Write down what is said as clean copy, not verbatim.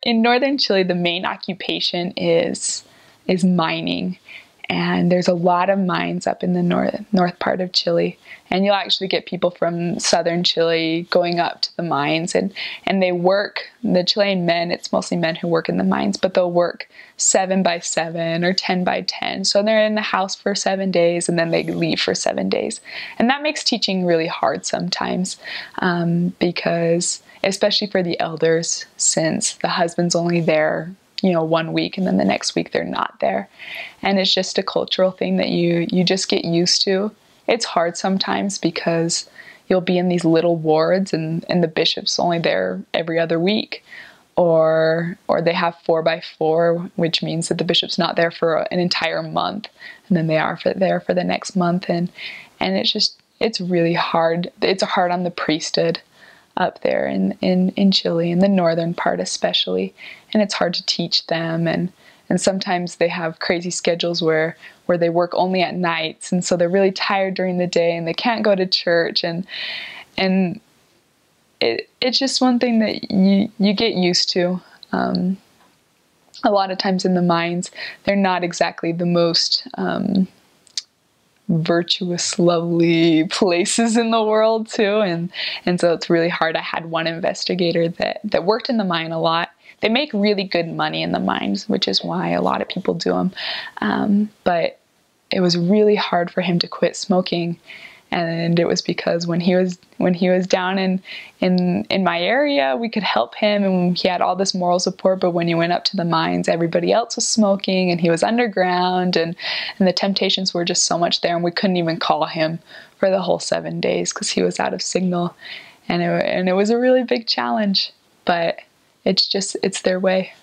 in northern Chile, the main occupation is mining. And there's a lot of mines up in the north part of Chile. And you'll actually get people from southern Chile going up to the mines, and they work, the Chilean men, it's mostly men who work in the mines, but they'll work 7 by 7 or 10 by 10. So they're in the house for 7 days and then they leave for 7 days. And that makes teaching really hard sometimes, because especially for the elders, since the husband's only there 1 week and then the next week they're not there. And it's just a cultural thing that you just get used to. It's hard sometimes because you'll be in these little wards and the bishop's only there every other week, or they have 4 by 4, which means that the bishop's not there for an entire month, and then they are there for the next month, and it's really hard. It's hard on the priesthood up there in Chile, in the northern part especially, and it's hard to teach them, and sometimes they have crazy schedules where they work only at nights, and so they're really tired during the day and they can't go to church, and it's just one thing that you get used to. A lot of times in the mines, they're not exactly the most virtuous, lovely places in the world too, and so it's really hard. I had one investigator that worked in the mine a lot. They make really good money in the mines, which is why a lot of people do them, but it was really hard for him to quit smoking. And it was because when he was down in my area, we could help him and he had all this moral support. But when he went up to the mines, everybody else was smoking and he was underground, and the temptations were just so much there, and we couldn't even call him for the whole 7 days because he was out of signal. And it was a really big challenge, but it's their way.